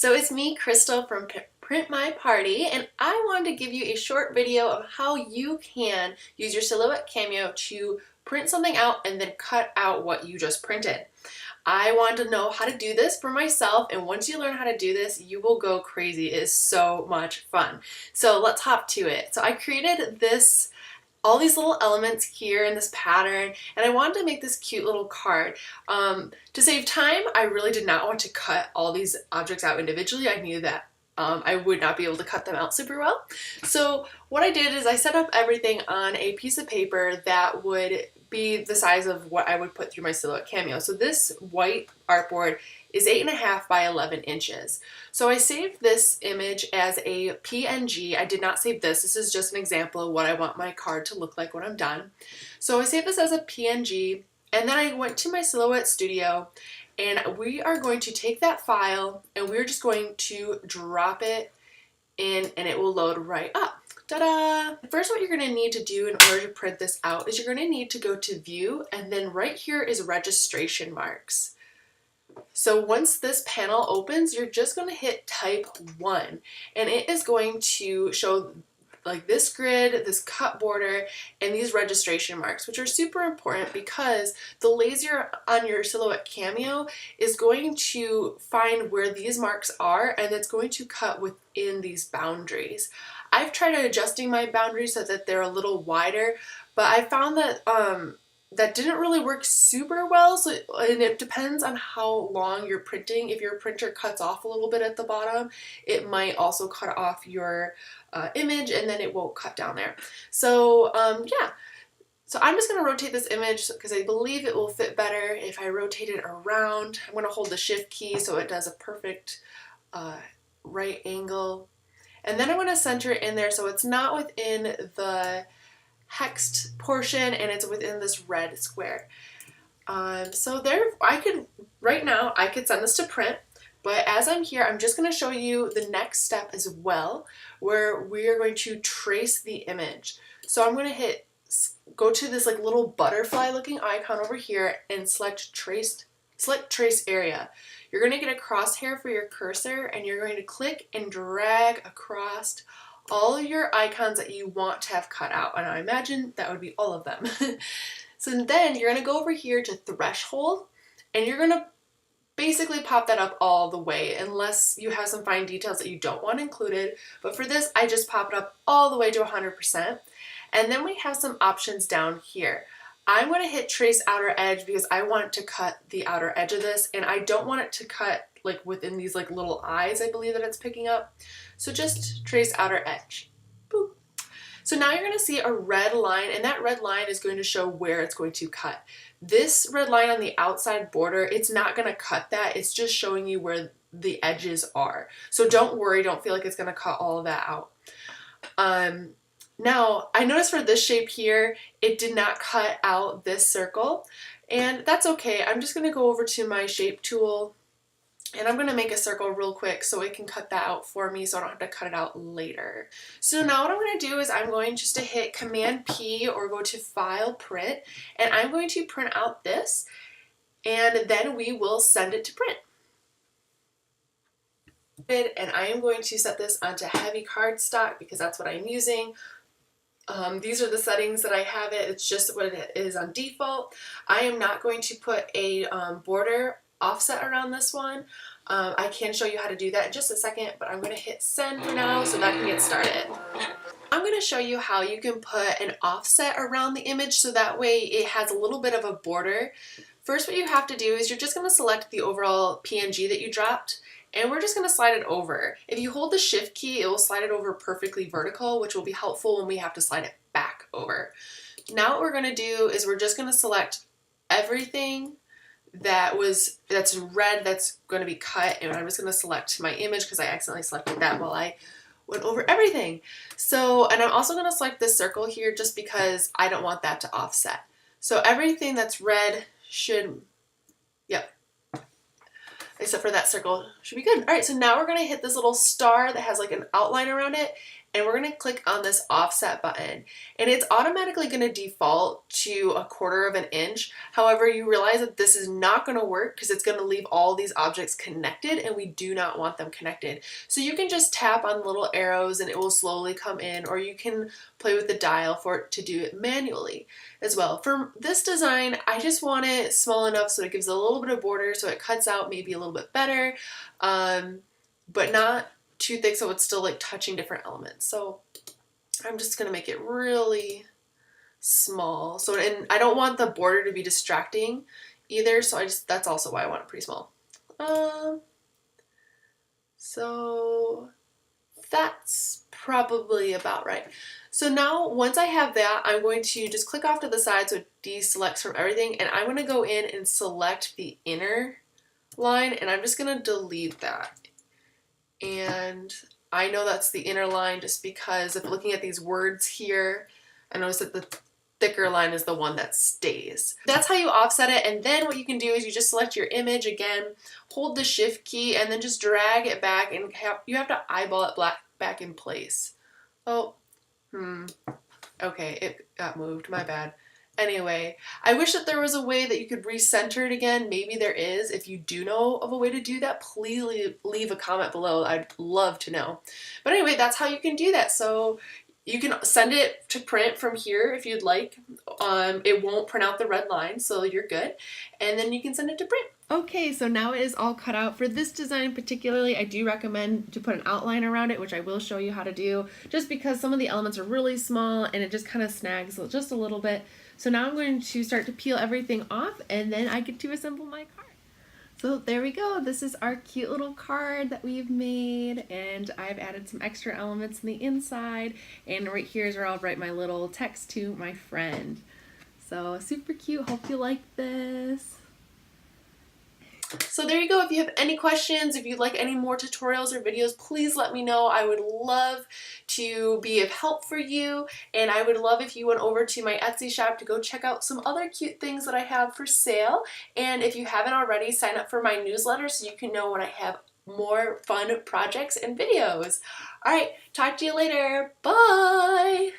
So it's me, Crystal from Print My Party, and I wanted to give you a short video of how you can use your Silhouette Cameo to print something out and then cut out what you just printed. I wanted to know how to do this for myself, and once you learn how to do this, you will go crazy. It is so much fun. So let's hop to it. So I created all these little elements here in this pattern, and I wanted to make this cute little card. To save time, I really did not want to cut all these objects out individually. I knew that I would not be able to cut them out super well. So what I did is I set up everything on a piece of paper that would be the size of what I would put through my Silhouette Cameo. So this white artboard is 8.5 by 11 inches. So I saved this image as a PNG. I did not save this. This is just an example of what I want my card to look like when I'm done. So I saved this as a PNG, and then I went to my Silhouette Studio, and we are going to take that file and we're just going to drop it in, and it will load right up. Ta-da! First, what you're going to need to do in order to print this out is you're going to need to go to View, and then right here is Registration Marks. So once this panel opens, you're just going to hit Type 1, and it is going to show like this grid, this cut border, and these registration marks, which are super important because the laser on your Silhouette Cameo is going to find where these marks are, and it's going to cut within these boundaries. I've tried adjusting my boundaries so that they're a little wider, but I found that that didn't really work super well, and it depends on how long you're printing. If your printer cuts off a little bit at the bottom, it might also cut off your image, and then it won't cut down there. So yeah, so I'm just going to rotate this image because I believe it will fit better if I rotate it around. I'm going to hold the Shift key so it does a perfect right angle, and then I'm going to center it in there so it's not within the hexed portion and it's within this red square. So there, right now I could send this to print, but as I'm here, I'm just going to show you the next step as well, where we are going to trace the image. So I'm going to go to this like little butterfly looking icon over here and select trace area. You're going to get a crosshair for your cursor, and you're going to click and drag across all of your icons that you want to have cut out, and I imagine that would be all of them. So then you're going to go over here to threshold, and you're going to basically pop that up all the way, unless you have some fine details that you don't want included. But for this, I just pop it up all the way to 100%. And then we have some options down here. I'm going to hit trace outer edge because I want to cut the outer edge of this, and I don't want it to cut like within these like little eyes, I believe that it's picking up. So just trace outer edge. Boop. So now you're going to see a red line, and that red line is going to show where it's going to cut. This red line on the outside border, it's not going to cut that. It's just showing you where the edges are. So don't worry, don't feel like it's going to cut all of that out. Now, I noticed for this shape here, it did not cut out this circle, and that's okay. I'm just going to go over to my shape tool, and I'm going to make a circle real quick so it can cut that out for me so I don't have to cut it out later. So now what I'm going to do is I'm going just to hit Command P or go to File, Print, and I'm going to print out this, and then we will send it to print. And I am going to set this onto heavy cardstock because that's what I'm using. These are the settings that I have it. It's just what it is on default. I am not going to put a border offset around this one. I can show you how to do that in just a second, but I'm going to hit send for now so that can get started. I'm going to show you how you can put an offset around the image so that way it has a little bit of a border. First, what you have to do is you're just going to select the overall PNG that you dropped, and we're just going to slide it over. If you hold the Shift key, it will slide it over perfectly vertical, which will be helpful when we have to slide it back over. Now what we're going to do is we're just going to select everything that's red that's going to be cut, and I'm just going to select my image because I accidentally selected that while I went over everything. So, and I'm also going to select this circle here just because I don't want that to offset. So everything that's red should, yep, except for that circle should be good. All right, so now we're going to hit this little star that has like an outline around it, and we're going to click on this offset button, and it's automatically going to default to 1/4 of an inch. However, you realize that this is not going to work because it's going to leave all these objects connected, and we do not want them connected. So you can just tap on little arrows and it will slowly come in, or you can play with the dial for it to do it manually as well. For this design, I just want it small enough so it gives a little bit of border so it cuts out maybe a little bit better, but not too thick so it's still like touching different elements. So I'm just gonna make it really small. So, and I don't want the border to be distracting either, so that's also why I want it pretty small. So that's probably about right. So now once I have that, I'm going to just click off to the side so it deselects from everything, and I'm going to go in and select the inner line, and I'm just going to delete that. And I know that's the inner line just because of looking at these words here, I noticed that the thicker line is the one that stays. That's how you offset it, and then what you can do is you just select your image again, hold the shift key, and then just drag it back, and you have to eyeball it back in place. Oh, okay, it got moved, my bad. Anyway, I wish that there was a way that you could recenter it again. Maybe there is. If you do know of a way to do that, please leave a comment below. I'd love to know. But anyway, that's how you can do that. So you can send it to print from here if you'd like. It won't print out the red line, so you're good. And then you can send it to print. Okay, so now it is all cut out. For this design particularly, I do recommend to put an outline around it, which I will show you how to do, just because some of the elements are really small and it just kind of snags just a little bit. So now I'm going to start to peel everything off, and then I get to assemble my card. So there we go. This is our cute little card that we've made, and I've added some extra elements in the inside, and right here is where I'll write my little text to my friend. So super cute. Hope you like this. So there you go. If you have any questions, if you'd like any more tutorials or videos, please let me know. I would love to be of help for you, and I would love if you went over to my Etsy shop to go check out some other cute things that I have for sale. And if you haven't already, sign up for my newsletter so you can know when I have more fun projects and videos. All right, talk to you later. Bye!